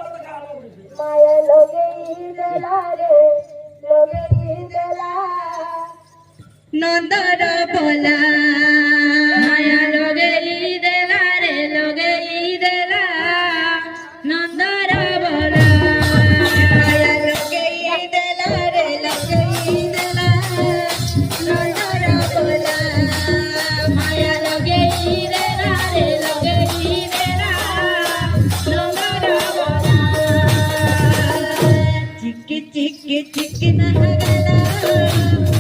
माया लोगे ईदला रे लोगे ईदला नंदर बोला माया लोगे ईदला रे लोगे ईदला नंदर बोला माया लोगे ईदला रे लोगे ईदला नंदर बोला माया लोगे ईदला रे लोगे ईदला नंदर बोला चिक्की चिक्की चिक्की नगला